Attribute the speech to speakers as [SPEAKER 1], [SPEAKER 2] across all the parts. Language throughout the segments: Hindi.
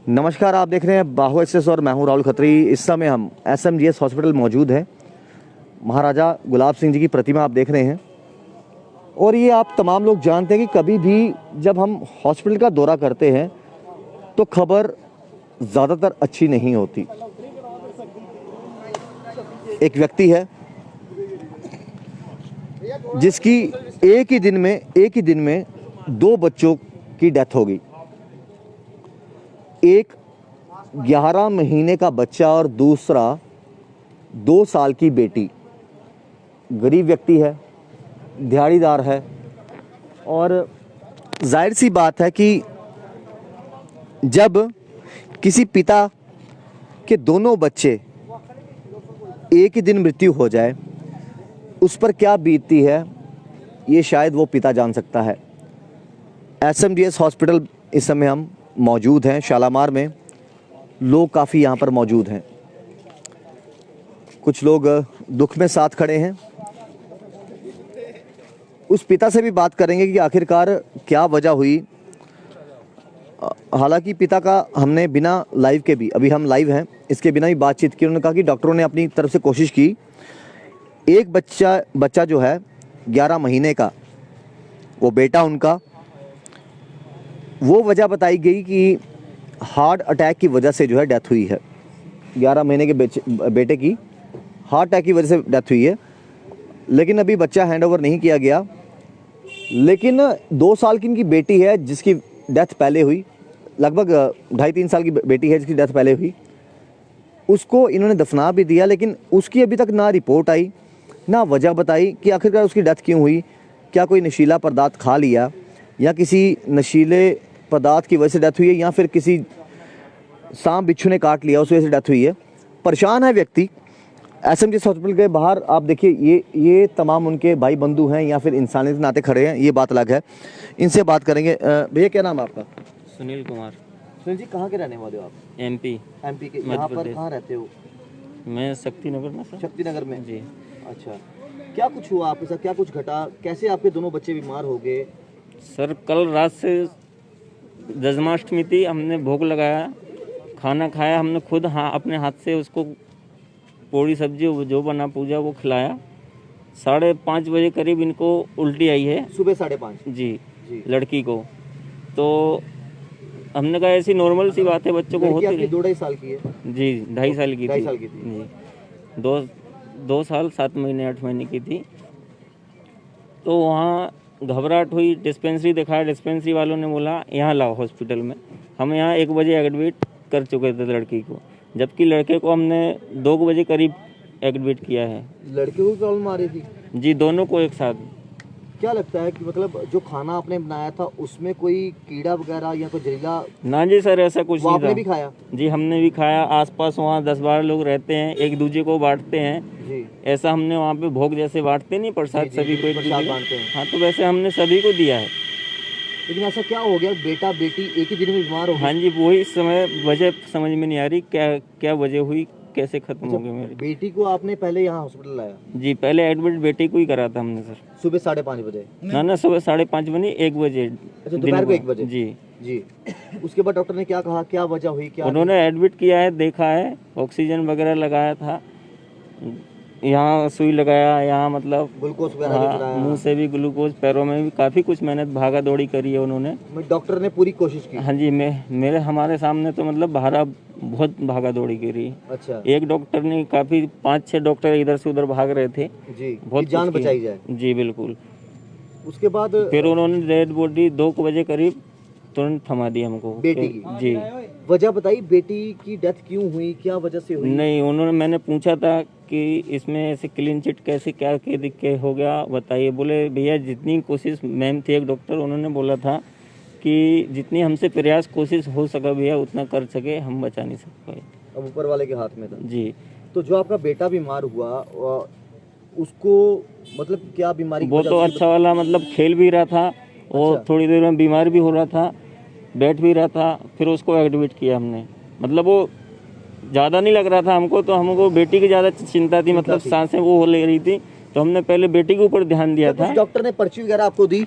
[SPEAKER 1] नमस्कार, आप देख रहे हैं बाहु एक्सप्रेस और मैं हूं राहुल खत्री। इस समय हम SMGS हॉस्पिटल मौजूद हैं। महाराजा गुलाब सिंह जी की प्रतिमा आप देख रहे हैं। और ये आप तमाम लोग जानते हैं कि कभी भी जब हम हॉस्पिटल का दौरा करते हैं तो खबर ज़्यादातर अच्छी नहीं होती। एक व्यक्ति है जिसकी एक ही दिन में 2 बच्चों की डेथ हो गई। एक 11 महीने का बच्चा और दूसरा 2 साल की बेटी। गरीब व्यक्ति है, दिहाड़ीदार है और जाहिर सी बात है कि जब किसी पिता के दोनों बच्चे एक ही दिन मृत्यु हो जाए उस पर क्या बीतती है ये शायद वो पिता जान सकता है। SMGS हॉस्पिटल इस समय हम मौजूद हैं शालामार में। लोग काफ़ी यहाँ पर मौजूद हैं। कुछ लोग दुख में साथ खड़े हैं। उस पिता से भी बात करेंगे कि आखिरकार क्या वजह हुई। हालांकि पिता का हमने बिना लाइव के भी, अभी हम लाइव हैं, इसके बिना भी बातचीत की। उन्होंने कहा कि डॉक्टरों ने अपनी तरफ से कोशिश की। एक बच्चा जो है 11 महीने का, वो बेटा उनका, वो वजह बताई गई कि हार्ट अटैक की वजह से जो है डेथ हुई है। 11 महीने के बेटे की हार्ट अटैक की वजह से डेथ हुई है। लेकिन अभी बच्चा हैंडओवर नहीं किया गया। लेकिन 2 साल की इनकी बेटी है जिसकी डेथ पहले हुई, लगभग 2.5-3 साल की बेटी है जिसकी डेथ पहले हुई। उसको इन्होंने दफना भी दिया, लेकिन उसकी अभी तक ना रिपोर्ट आई ना वजह बताई कि आखिरकार उसकी डेथ क्यों हुई। क्या कोई नशीला पदार्थ खा लिया या किसी नशीले पदार्थ की वजह से डेथ हुई है, या फिर किसी सांप बिच्छू ने काट लिया उस वजह से डेथ हुई है। परेशान है व्यक्ति। SMGS हॉस्पिटल के बाहर आप देखिए, ये तमाम उनके भाई बंधु हैं या फिर इंसानियत के नाते खड़े हैं, ये बात अलग है। इनसे बात करेंगे। भैया क्या नाम है आपका?
[SPEAKER 2] सुनील कुमार।
[SPEAKER 1] सुनील जी, कहाँ के रहने वाले हो आप?
[SPEAKER 2] MP
[SPEAKER 1] के। यहाँ पर कहाँ रहते हो?
[SPEAKER 2] मैं शक्तिनगर में सर।
[SPEAKER 1] शक्तिनगर में
[SPEAKER 2] जी।
[SPEAKER 1] अच्छा, क्या कुछ हुआ आपके साथ? क्या कुछ घटा? कैसे आपके दोनों बच्चे बीमार हो गए?
[SPEAKER 2] सर कल रात से जन्माष्टमी थी, हमने भोग लगाया, खाना खाया हमने खुद, अपने हाथ से उसको पूरी सब्जी जो बना पूजा वो खिलाया। 5:30 बजे करीब इनको उल्टी आई है।
[SPEAKER 1] सुबह 5:30?
[SPEAKER 2] जी। लड़की को तो हमने कहा ऐसी नॉर्मल सी बात है, बच्चों को होती है।
[SPEAKER 1] 2.5 साल की है?
[SPEAKER 2] जी, 2.5 साल की थी।
[SPEAKER 1] 2.5 साल की थी
[SPEAKER 2] जी। 2 साल 7 महीने 8 महीने की थी। तो वहाँ घबराहट हुई, डिस्पेंसरी दिखाया। डिस्पेंसरी वालों ने बोला यहाँ लाओ हॉस्पिटल में। हम यहाँ 1 बजे एडमिट कर चुके थे लड़की को, जबकि लड़के को हमने 2 बजे करीब एडमिट किया है।
[SPEAKER 1] लड़के को प्रॉब्लम आ रही थी?
[SPEAKER 2] जी, दोनों को एक साथ।
[SPEAKER 1] क्या लगता है कि मतलब जो खाना आपने बनाया था उसमें कोई कीड़ा वगैरह या कोई जहरीला?
[SPEAKER 2] ना जी सर, ऐसा कुछ नहीं था।
[SPEAKER 1] आपने भी खाया?
[SPEAKER 2] जी, हमने भी खाया। आसपास वहाँ 10-12 लोग रहते हैं, एक दूसरे को बांटते हैं
[SPEAKER 1] जी।
[SPEAKER 2] ऐसा हमने वहाँ पे भोग जैसे बांटते नहीं प्रसाद, सभी को एक दूसरे को
[SPEAKER 1] बांटते हैं।
[SPEAKER 2] हाँ, तो वैसे हमने सभी को दिया है।
[SPEAKER 1] लेकिन ऐसा क्या हो गया, बेटा बेटी एक ही दिन में बीमार हो गए?
[SPEAKER 2] हाँ जी, वही इस समय वजह समझ में नहीं आ रही, क्या वजह हुई, कैसे खत्म हो गई मेरी।
[SPEAKER 1] बेटी को आपने पहले यहाँ हॉस्पिटल लाया?
[SPEAKER 2] जी, पहले एडमिट बेटी को ही करा था हमने सर।
[SPEAKER 1] सुबह 5:30 बजे?
[SPEAKER 2] ना सुबह 5:30 बजे, 1 बजे।
[SPEAKER 1] अच्छा, दोपहर को 1 बजे?
[SPEAKER 2] जी
[SPEAKER 1] जी। उसके बाद डॉक्टर ने क्या कहा, क्या वजह हुई? क्या
[SPEAKER 2] उन्होंने एडमिट किया है, देखा है, ऑक्सीजन वगैरह लगाया था, यहाँ सुई लगाया, यहाँ मतलब
[SPEAKER 1] ग्लूकोज वगैरह,
[SPEAKER 2] मुंह से भी ग्लूकोज, पैरों में भी काफी कुछ मेहनत, भागा दौड़ी करी है उन्होंने।
[SPEAKER 1] डॉक्टर ने पूरी कोशिश की?
[SPEAKER 2] हाँ जी, मेरे हमारे सामने तो मतलब बहुत भागा दौड़ी करी।
[SPEAKER 1] अच्छा।
[SPEAKER 2] एक डॉक्टर ने काफी 5-6 डॉक्टर इधर से उधर भाग रहे थे
[SPEAKER 1] जी,
[SPEAKER 2] बहुत
[SPEAKER 1] जान बचाई जाए।
[SPEAKER 2] जी बिल्कुल।
[SPEAKER 1] उसके बाद
[SPEAKER 2] फिर उन्होंने डेड बॉडी 2 बजे करीब तुरंत थमा दी हमको।
[SPEAKER 1] बेटी की?
[SPEAKER 2] जी।
[SPEAKER 1] वजह बताइए, बेटी की डेथ क्यों हुई, क्या वजह से हुई?
[SPEAKER 2] नहीं, उन्होंने, मैंने पूछा था कि इसमें ऐसे क्लीन चिट कैसे क्या के हो गया बताइए। बोले भैया जितनी कोशिश, मैम थी एक डॉक्टर, उन्होंने बोला था कि जितनी हमसे प्रयास कोशिश हो सका भैया उतना कर सके, हम बचा नहीं सक पाए। अब
[SPEAKER 1] ऊपर वाले के हाथ में था।
[SPEAKER 2] जी।
[SPEAKER 1] तो जो आपका बेटा बीमार हुआ उसको मतलब क्या बीमारी?
[SPEAKER 2] वो तो अच्छा वाला, मतलब खेल भी रहा था और थोड़ी देर में बीमार भी हो रहा था, बैठ भी रहा था। फिर उसको एडमिट किया हमने। मतलब वो ज़्यादा नहीं लग रहा था हमको, तो हमको बेटी की ज़्यादा चिंता थी, मतलब सांसें वो हो ले रही थी, तो हमने पहले बेटी के ऊपर ध्यान दिया था।
[SPEAKER 1] डॉक्टर ने पर्ची वगैरह आपको दी?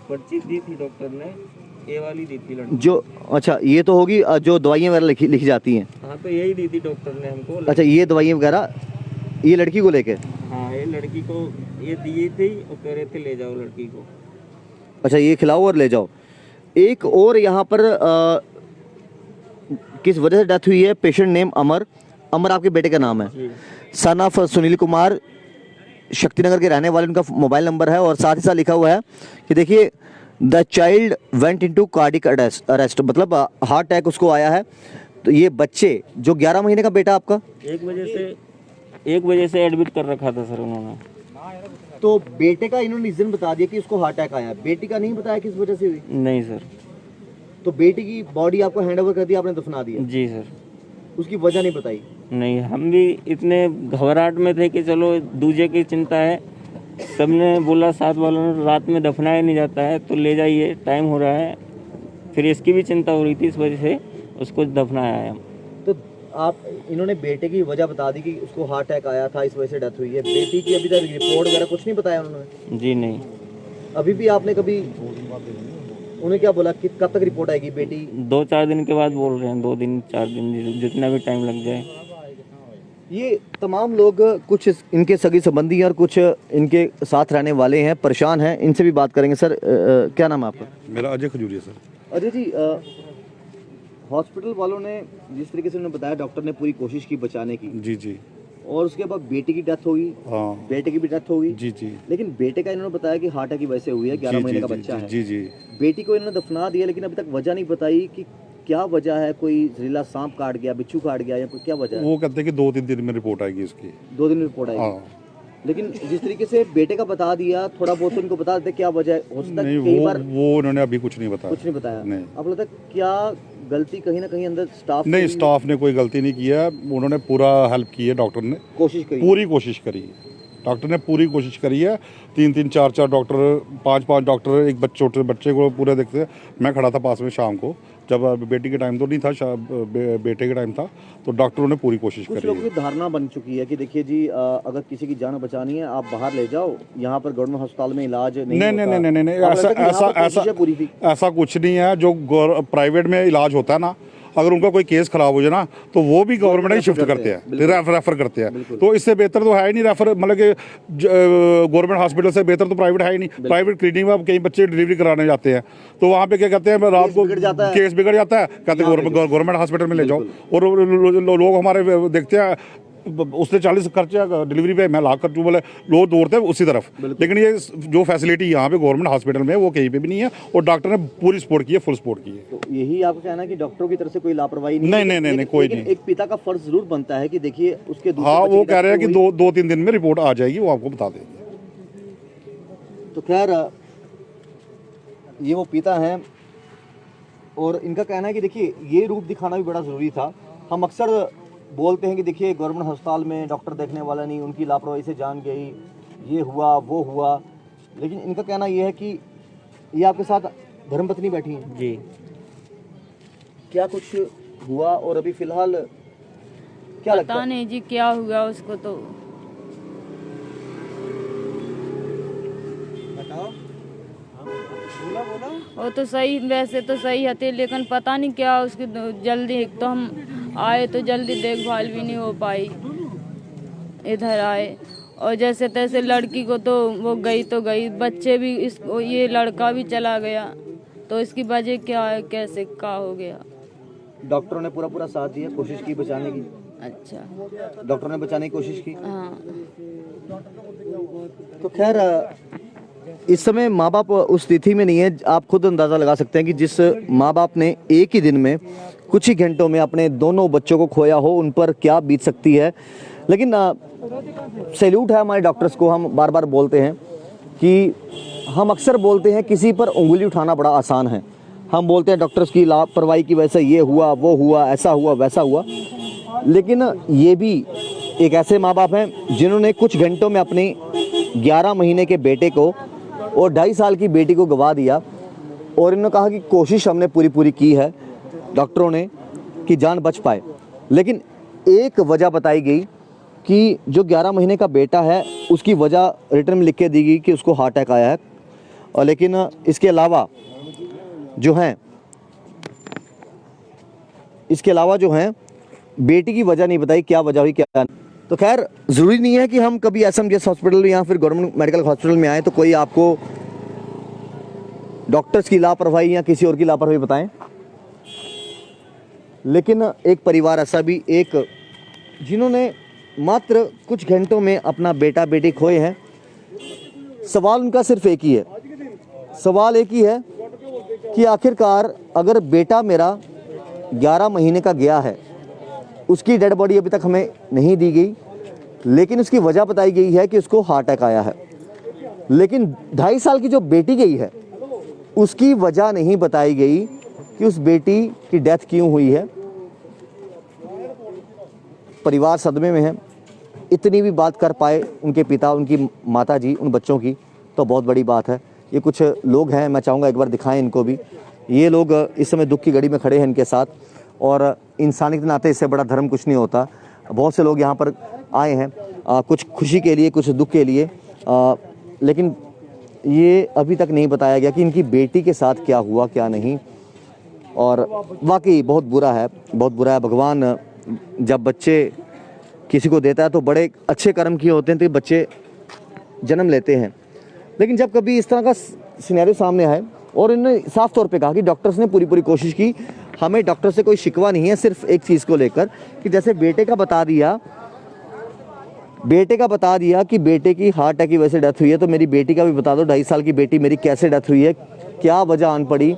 [SPEAKER 2] पर्ची दी थी डॉक्टर ने। ये वाली दी थी लड़की।
[SPEAKER 1] जो अच्छा ये तो होगी जो दवाइयाँ वगैरह लिखी जाती हैं।
[SPEAKER 2] हाँ तो यही दी थी डॉक्टर ने हमको।
[SPEAKER 1] अच्छा ये दवाइयाँ वगैरह ये लड़की को लेके।
[SPEAKER 2] हाँ ये लड़की को ये दिए थे और कह रहे थे ले जाओ लड़की को।
[SPEAKER 1] अच्छा ये खिलाओ और ले जाओ। एक और यहाँ पर किस वजह से डेथ हुई है? पेशेंट नेम अमर। अमर आपके बेटे का नाम है,
[SPEAKER 2] जी
[SPEAKER 1] सन ऑफ सुनील कुमार, शक्तिनगर के रहने वाले, उनका मोबाइल नंबर है और साथ ही साथ लिखा हुआ है कि देखिए the child went into cardiac arrest, मतलब हार्ट अटैक उसको आया है। तो ये बच्चे जो 11 महीने का बेटा आपका
[SPEAKER 2] 1 बजे से एडमिट कर रखा था सर उन्होंने।
[SPEAKER 1] तो बेटे का इन्होंने रीजन बता दिया कि उसको हार्ट अटैक आया, बेटी का नहीं बताया किस वजह से हुई?
[SPEAKER 2] नहीं सर।
[SPEAKER 1] तो बेटी की बॉडी आपको हैंड ओवर कर दिया, आपने दफना दिया,
[SPEAKER 2] जी सर।
[SPEAKER 1] उसकी वजह नहीं बताई?
[SPEAKER 2] नहीं, हम भी इतने घबराहट में थे कि चलो दूजे की चिंता है। सबने बोला, साथ वालों ने, रात में दफनाया नहीं जाता है तो ले जाइए, टाइम हो रहा है। फिर इसकी भी चिंता हो रही थी, इस वजह से उसको दफनाया है।
[SPEAKER 1] तो आप इन्होंने बेटे की वजह बता दी कि उसको हार्ट अटैक आया था, इस वजह से डेथ हुई है। बेटी की अभी तक रिपोर्ट वगैरह कुछ नहीं बताया उन्होंने?
[SPEAKER 2] जी नहीं।
[SPEAKER 1] अभी भी आपने कभी उन्हें क्या बोला कि कब तक रिपोर्ट आएगी बेटी?
[SPEAKER 2] 2-4 दिन के बाद बोल रहे हैं, 2 दिन 4 दिन, जितना भी टाइम लग जाए।
[SPEAKER 1] ये तमाम लोग, कुछ इनके सगी संबंधी और कुछ इनके साथ रहने वाले हैं, परेशान हैं। इनसे भी बात करेंगे। सर क्या नाम है आपका?
[SPEAKER 3] मेरा अजय खजूरिया सर।
[SPEAKER 1] अजय जी, हॉस्पिटल वालों ने जिस तरीके से उन्होंने बताया, डॉक्टर ने पूरी कोशिश की बचाने की,
[SPEAKER 3] जी जी।
[SPEAKER 1] और उसके बाद बेटी की डेथ होगी,
[SPEAKER 3] हाँ
[SPEAKER 1] बेटे की भी डेथ होगी।
[SPEAKER 3] जी जी।
[SPEAKER 1] लेकिन बेटे का इन्होंने बताया कि हार्ट अटैक की वजह से हुई है, 11 महीने का बच्चा है।
[SPEAKER 3] जी जी।
[SPEAKER 1] बेटी को इन्होंने दफना दिया, लेकिन अभी तक वजह नहीं बताई कि क्या वजह है। कोई जहरीला सांप काट गया, बिच्छू काट गया, या कोई क्या वजह है?
[SPEAKER 3] वो कहते हैं कि 2-3 दिन में रिपोर्ट आएगी इसकी।
[SPEAKER 1] 2 दिन में रिपोर्ट आएगी।
[SPEAKER 3] हाँ
[SPEAKER 1] लेकिन जिस तरीके से बेटे का बता दिया, थोड़ा बहुत तो इनको बता देते क्या वजह है। हो सकता है
[SPEAKER 3] नहीं,
[SPEAKER 1] कई बार
[SPEAKER 3] वो उन्होंने अभी कुछ नहीं बताया।
[SPEAKER 1] कुछ नहीं बताया।
[SPEAKER 3] नहीं।
[SPEAKER 1] अब लगता है क्या गलती कहीं ना कहीं अंदर स्टाफ
[SPEAKER 3] नहीं, स्टाफ ने कोई गलती नहीं किया, उन्होंने पूरा हेल्प की है, डॉक्टर ने
[SPEAKER 1] कोशिश करी?
[SPEAKER 3] पूरी कोशिश करी है। डॉक्टर ने पूरी कोशिश करी है। 3-3, 4-4 डॉक्टर, 5-5 डॉक्टर एक छोटे बच्चे को पूरे देखते हैं। मैं खड़ा था पास में शाम को, जब बेटी के टाइम तो नहीं था, बेटे के टाइम था, तो डॉक्टरों ने पूरी कोशिश
[SPEAKER 1] कुछ
[SPEAKER 3] करी
[SPEAKER 1] लोगों
[SPEAKER 3] है।
[SPEAKER 1] की धारणा बन चुकी है कि देखिए जी, अगर किसी की जान बचानी है आप बाहर ले जाओ, यहाँ पर गवर्नमेंट अस्पताल में इलाज नहीं
[SPEAKER 3] नहीं
[SPEAKER 1] होता।
[SPEAKER 3] नहीं नहीं नहीं,
[SPEAKER 1] अब
[SPEAKER 3] ऐसा
[SPEAKER 1] लगता है कि यहाँ पर
[SPEAKER 3] ऐसा
[SPEAKER 1] कोशिशें पूरी थी।
[SPEAKER 3] ऐसा कुछ नहीं है। जो प्राइवेट में इलाज होता है ना, अगर उनका कोई केस खराब हो जाए ना, तो वो भी गवर्नमेंट ही शिफ्ट करते हैं, रेफर करते हैं। तो इससे बेहतर तो है ही नहीं रेफर, मतलब कि गवर्नमेंट हॉस्पिटल से बेहतर तो प्राइवेट है ही नहीं। प्राइवेट क्लिनिक में अब कई बच्चे डिलीवरी कराने जाते हैं, तो वहाँ पे क्या कहते हैं, रात को केस बिगड़ जाता है, कहते हैं गवर्नमेंट हॉस्पिटल में ले जाओ। और लोग हमारे देखते हैं, उसने 40 खर्चा डिलीवरी पे, मैं लाख खर्चूँ, बोले लोग दौड़ते हैं उसी तरफ। लेकिन ये जो फैसिलिटी यहाँ पे गवर्नमेंट हॉस्पिटल में, वो कहीं पे भी नहीं है, और डॉक्टर ने पूरी सपोर्ट की है, फुल सपोर्ट की है।
[SPEAKER 1] तो यही आपका कहना है कि डॉक्टरों की तरफ से कोई लापरवाही
[SPEAKER 3] नहीं, कोई नहीं।
[SPEAKER 1] एक पिता का फर्ज जरूर बनता है कि देखिए उसके दूसरे
[SPEAKER 3] हाँ,
[SPEAKER 1] बच्चे
[SPEAKER 3] वो
[SPEAKER 1] की
[SPEAKER 3] कह रहे हैं
[SPEAKER 1] death
[SPEAKER 3] कि
[SPEAKER 1] हुई।
[SPEAKER 3] 2-3 दिन में रिपोर्ट आ जाएगी, वो आपको बता देंगे।
[SPEAKER 1] तो खैर ये वो पिता हैं, और इनका कहना है कि देखिए ये रूप दिखाना भी बड़ा ज़रूरी था। हम अक्सर बोलते हैं कि देखिए गवर्नमेंट अस्पताल में डॉक्टर देखने वाला नहीं, उनकी लापरवाही से जान गई, ये हुआ वो हुआ। लेकिन इनका कहना ये है कि ये आपके साथ धर्मपत्नी बैठी हैं
[SPEAKER 2] जी।
[SPEAKER 1] क्या कुछ हुआ और अभी फिलहाल क्या लगता
[SPEAKER 4] पता
[SPEAKER 1] है?
[SPEAKER 4] नहीं जी क्या हुआ उसको। तो वो तो सही, वैसे तो सही हथे, लेकिन पता नहीं क्या उसकी जल्दी, एक तो हम आए तो जल्दी देखभाल भी नहीं हो पाई, इधर आए और जैसे तैसे लड़की को तो वो गई तो गई, बच्चे भी, इसको ये लड़का भी चला गया, तो इसकी वजह क्या है, कैसे क्या हो गया?
[SPEAKER 1] डॉक्टरों ने पूरा साथ दिया, कोशिश की बचाने की?
[SPEAKER 4] अच्छा,
[SPEAKER 1] डॉक्टरों ने बचाने की कोशिश की।
[SPEAKER 4] हाँ।
[SPEAKER 1] तो खैर इस समय माँ बाप उस स्थिति में नहीं है। आप खुद अंदाज़ा लगा सकते हैं कि जिस माँ बाप ने एक ही दिन में, कुछ ही घंटों में अपने दोनों बच्चों को खोया हो, उन पर क्या बीत सकती है। लेकिन सैल्यूट है हमारे डॉक्टर्स को। हम बार बार बोलते हैं कि हम अक्सर बोलते हैं किसी पर उंगली उठाना बड़ा आसान है। हम बोलते हैं डॉक्टर्स की लापरवाही की वजह से ये हुआ वो हुआ, ऐसा हुआ वैसा हुआ। लेकिन ये भी एक ऐसे माँ बाप हैं जिन्होंने कुछ घंटों में अपने 11 महीने के बेटे को और 2.5 साल की बेटी को गवा दिया, और इन्होंने कहा कि कोशिश हमने पूरी की है डॉक्टरों ने कि जान बच पाए। लेकिन एक वजह बताई गई कि जो 11 महीने का बेटा है उसकी वजह रिटर्न में लिख के दी गई कि उसको हार्ट अटैक आया है। और लेकिन इसके अलावा जो हैं, इसके अलावा जो हैं, बेटी की वजह नहीं बताई, क्या वजह हुई क्या नहीं। तो खैर ज़रूरी नहीं है कि हम कभी एसएमजीएस हॉस्पिटल या फिर गवर्नमेंट मेडिकल हॉस्पिटल में आए तो कोई आपको डॉक्टर्स की लापरवाही या किसी और की लापरवाही बताएं, लेकिन एक परिवार ऐसा भी, एक जिन्होंने मात्र कुछ घंटों में अपना बेटा बेटी खोए हैं। सवाल उनका सिर्फ एक ही है, सवाल एक ही है कि आखिरकार अगर बेटा मेरा 11 महीने का गया है, उसकी डेड बॉडी अभी तक हमें नहीं दी गई, लेकिन उसकी वजह बताई गई है कि उसको हार्ट अटैक आया है। लेकिन 2.5 साल की जो बेटी गई है उसकी वजह नहीं बताई गई कि उस बेटी की डेथ क्यों हुई है। परिवार सदमे में है। इतनी भी बात कर पाए उनके पिता, उनकी माता जी, उन बच्चों की, तो बहुत बड़ी बात है। ये कुछ लोग हैं, मैं चाहूँगा एक बार दिखाएं इनको भी। ये लोग इस समय दुख की घड़ी में खड़े हैं इनके साथ, और इंसानी के नाते इससे बड़ा धर्म कुछ नहीं होता। बहुत से लोग यहाँ पर आए हैं कुछ खुशी के लिए, कुछ दुख के लिए, लेकिन ये अभी तक नहीं बताया गया कि इनकी बेटी के साथ क्या हुआ क्या नहीं। और वाकई बहुत बुरा है, बहुत बुरा है। भगवान जब बच्चे किसी को देता है तो बड़े अच्छे कर्म किए होते हैं तो बच्चे जन्म लेते हैं, लेकिन जब कभी इस तरह का सिनेरियो सामने आए, और इन्होंने साफ तौर पे कहा कि डॉक्टर्स ने पूरी कोशिश की, हमें डॉक्टर से कोई शिकवा नहीं है, सिर्फ एक चीज़ को लेकर कि जैसे बेटे का बता दिया कि बेटे की हार्ट अटैक की वजह से डेथ हुई है, तो मेरी बेटी का भी बता दो, 2.5 साल की बेटी मेरी कैसे डेथ हुई है, क्या वजह आन पड़ी।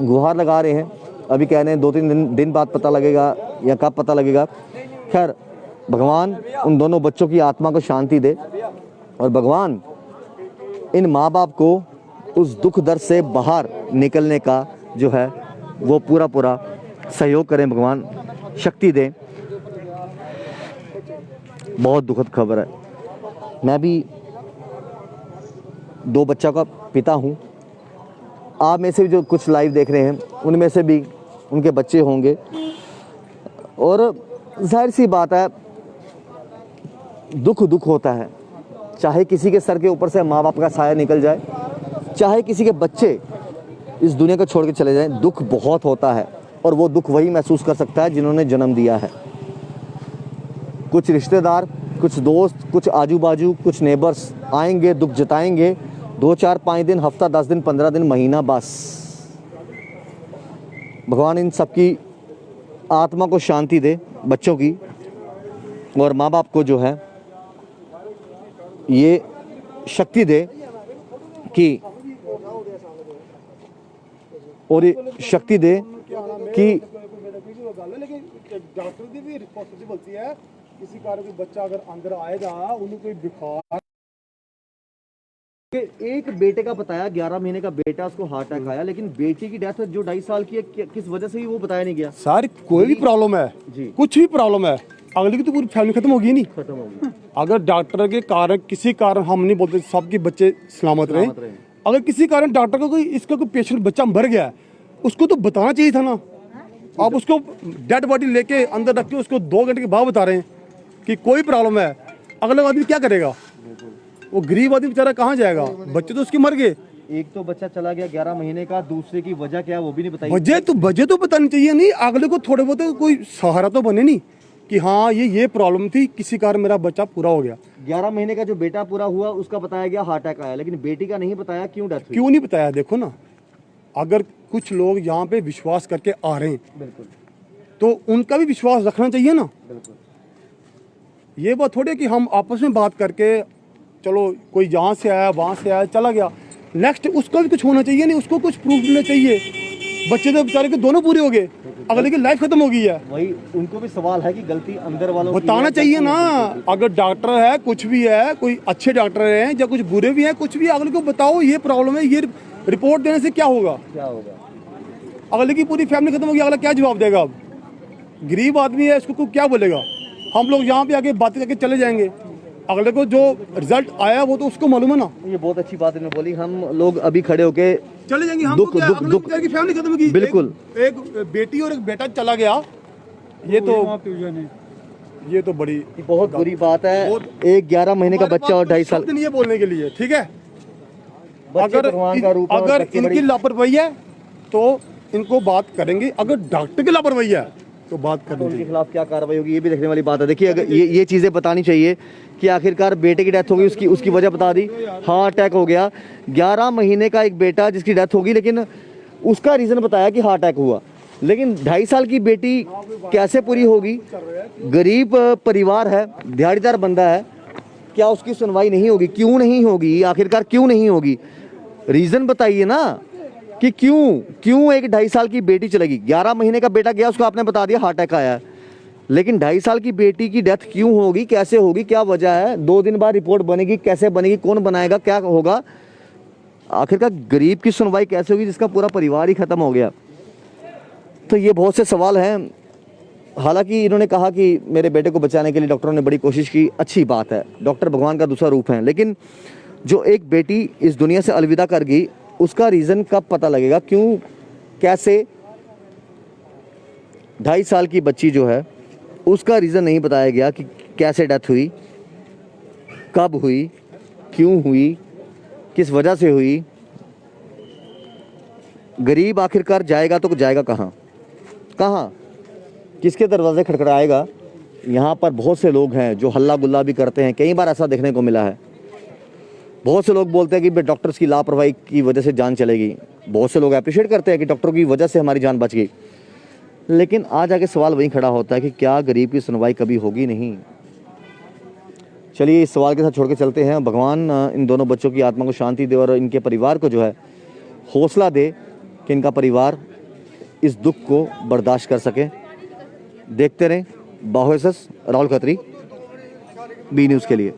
[SPEAKER 1] गुहार लगा रहे हैं, अभी कह रहे हैं 2-3 दिन बाद पता लगेगा या कब पता लगेगा। खैर भगवान उन दोनों बच्चों की आत्मा को शांति दे, और भगवान इन माँ बाप को उस दुख दर्द से बाहर निकलने का जो है वो पूरा सहयोग करें, भगवान शक्ति दें। बहुत दुखद खबर है। मैं भी 2 बच्चों का पिता हूँ। आप में से भी जो कुछ लाइव देख रहे हैं उनमें से भी उनके बच्चे होंगे, और जाहिर सी बात है दुख होता है, चाहे किसी के सर के ऊपर से माँ बाप का साया निकल जाए, चाहे किसी के बच्चे इस दुनिया को छोड़ के चले जाएं, दुख बहुत होता है। और वो दुख वही महसूस कर सकता है जिन्होंने जन्म दिया है। कुछ रिश्तेदार, कुछ दोस्त, कुछ आजू बाजू, कुछ नेबर्स आएंगे, दुख जताएंगे, 2-4-5 दिन, हफ्ता, 10 दिन, 15 दिन, महीना, बस। भगवान इन सबकी आत्मा को शांति दे, बच्चों की, और माँ बाप को जो है ये शक्ति दे कि, और ये शक्ति दे कि
[SPEAKER 5] डॉक्टर की भी रिस्पॉन्सिबिलिटी है। किसी कारण कोई बच्चा अगर अंदर आएगा, उन्हें कोई बुखार,
[SPEAKER 1] एक बेटे का बताया, 11 महीने का बेटा, उसको हार्ट अटैक आया, लेकिन बेटी की डेथ जो 2.5 साल की है, किस वजह से वो बताया नहीं गया।
[SPEAKER 5] सारी कोई भी प्रॉब्लम है
[SPEAKER 1] जी,
[SPEAKER 5] कुछ भी प्रॉब्लम है, अगले की तो पूरी फैमिली खत्म होगी नहीं।
[SPEAKER 1] खत्म हो गया।
[SPEAKER 5] अगर डॉक्टर के कारण, किसी कारण, हम नहीं बोलते सबके बच्चे सलामत रहे, अगर किसी कारण डॉक्टर को कोई, इसका कोई पेशेंट बच्चा मर गया, उसको तो बताना चाहिए था ना। आप उसको डेड बॉडी लेके अंदर रख के उसको 2 घंटे के बाद बता रहे हैं कि कोई प्रॉब्लम है, अगला आदमी क्या करेगा? वो गरीब आदमी बेचारा कहाँ जाएगा? बच्चे तो उसके मर गए।
[SPEAKER 1] एक तो बच्चा चला गया 11 महीने का, दूसरे की वजह क्या है वो भी नहीं बताई।
[SPEAKER 5] वजह तो बतानी चाहिए नहीं, अगले को थोड़े बहुत कोई सहारा तो बने नहीं कि हाँ ये प्रॉब्लम थी, किसी कारण मेरा बच्चा पूरा हो गया।
[SPEAKER 1] 11 महीने का जो बेटा पूरा हुआ उसका बताया गया हार्ट अटैक आया, लेकिन बेटी का नहीं बताया, क्यों डेथ हुई?
[SPEAKER 5] क्यों नहीं बताया? देखो ना, अगर कुछ लोग यहाँ पे विश्वास करके आ रहे हैं,
[SPEAKER 1] बिल्कुल,
[SPEAKER 5] तो उनका भी विश्वास रखना चाहिए ना।
[SPEAKER 1] बिल्कुल।
[SPEAKER 5] ये बात थोड़ी है कि हम आपस में बात करके चलो कोई यहाँ से आया, वहाँ से आया, चला गया, नेक्स्ट उसका भी कुछ होना चाहिए नहीं, उसको कुछ प्रूफ मिलना चाहिए। बच्चे तो बेचारे के दोनों पूरे हो गए, अगले की लाइफ खत्म हो गई है।
[SPEAKER 1] वही उनको भी सवाल है कि गलती अंदर वालों की
[SPEAKER 5] बताना
[SPEAKER 1] है,
[SPEAKER 5] चाहिए
[SPEAKER 1] गलती
[SPEAKER 5] ना।
[SPEAKER 1] है।
[SPEAKER 5] अगर डॉक्टर है, कुछ भी है, कोई अच्छे डॉक्टर हैं या कुछ बुरे भी हैं, कुछ भी, अगले को बताओ ये प्रॉब्लम है, ये रिपोर्ट देने से क्या होगा?
[SPEAKER 1] क्या होगा?
[SPEAKER 5] अगले की पूरी फैमिली खत्म होगी, अगला क्या जवाब देगा? अब गरीब आदमी है, इसको क्या बोलेगा? हम लोग यहाँ पे आके बातें करके चले जाएंगे, अगले को जो रिजल्ट आया वो तो उसको मालूम है ना।
[SPEAKER 1] ये बहुत अच्छी बात इन्होंने बोली। हम लोग अभी खड़े होके
[SPEAKER 5] चले जाएंगे, हम
[SPEAKER 1] दुख-
[SPEAKER 5] तो क्या,
[SPEAKER 1] दुख-
[SPEAKER 5] अगले
[SPEAKER 1] दुख-
[SPEAKER 5] बेचारे की फैमिली खत्म होगी।
[SPEAKER 1] बिल्कुल।
[SPEAKER 5] एक बेटी और एक बेटा चला गया, ये तो बड़ी
[SPEAKER 1] बहुत बुरी बात है।
[SPEAKER 5] बहुत-
[SPEAKER 1] एक 11 महीने का
[SPEAKER 5] हमारे
[SPEAKER 1] बच्चा और
[SPEAKER 5] पास
[SPEAKER 1] 2.5 साल।
[SPEAKER 5] शब्द नहीं है बोलने के लिए, ठीक है।
[SPEAKER 1] बच्चे भगवान का रूप है और
[SPEAKER 5] अगर
[SPEAKER 1] बच्चे
[SPEAKER 5] इनकी
[SPEAKER 1] बड़ी-
[SPEAKER 5] लापरवाही है तो इनको बात करेंगे, अगर डॉक्टर की लापरवाही है तो बात
[SPEAKER 1] तो
[SPEAKER 5] करेंगे।
[SPEAKER 1] उनके खिलाफ क्या कार्रवाई होगी ये भी देखने वाली बात है। देखिए अगर ये चीज़ें बतानी चाहिए कि आखिरकार बेटे की डेथ हो गई, उसकी वजह बता दी, हार्ट अटैक हो गया। 11 महीने का एक बेटा जिसकी डेथ होगी, लेकिन उसका रीज़न बताया कि हार्ट अटैक हुआ। लेकिन 2.5 साल की बेटी कैसे पूरी होगी? गरीब परिवार है, दिहाड़ीदार बंदा है, क्या उसकी सुनवाई नहीं होगी? क्यों नहीं होगी? आखिरकार क्यों नहीं होगी? रीज़न बताइए ना कि क्यों एक 2.5 साल की बेटी चलेगी। 11 महीने का बेटा गया, उसको आपने बता दिया हार्ट अटैक आया है, लेकिन 2.5 साल की बेटी की डेथ क्यों होगी? कैसे होगी? क्या वजह है? 2 दिन बाद रिपोर्ट बनेगी, कैसे बनेगी? कौन बनाएगा? क्या होगा? आखिरकार गरीब की सुनवाई कैसे होगी जिसका पूरा परिवार ही खत्म हो गया? तो ये बहुत से सवाल हैं। हालांकि इन्होंने कहा कि मेरे बेटे को बचाने के लिए डॉक्टरों ने बड़ी कोशिश की, अच्छी बात है, डॉक्टर भगवान का दूसरा रूप है, लेकिन जो एक बेटी इस दुनिया से अलविदा कर गई उसका रीज़न कब पता लगेगा? क्यों, कैसे? 2.5 साल की बच्ची जो है उसका रीज़न नहीं बताया गया कि कैसे डेथ हुई, कब हुई, क्यों हुई, किस वजह से हुई। गरीब आखिरकार जाएगा तो जाएगा कहाँ? किसके दरवाजे खटखटाएगा? यहाँ पर बहुत से लोग हैं जो हल्ला गुल्ला भी करते हैं, कई बार ऐसा देखने को मिला है। बहुत से लोग बोलते हैं कि डॉक्टर्स की लापरवाही की वजह से जान चलेगी, बहुत से लोग अप्रिशिएट करते हैं कि डॉक्टर की वजह से हमारी जान बच गई, लेकिन आज आके सवाल वहीं खड़ा होता है कि क्या गरीब की सुनवाई कभी होगी नहीं? चलिए इस सवाल के साथ छोड़ के चलते हैं। भगवान इन दोनों बच्चों की आत्मा को शांति दे और इनके परिवार को जो है हौसला दे कि इनका परिवार इस दुख को बर्दाश्त कर सके। देखते रहें बाहोसस राहुल खत्री, बी न्यूज़ के लिए।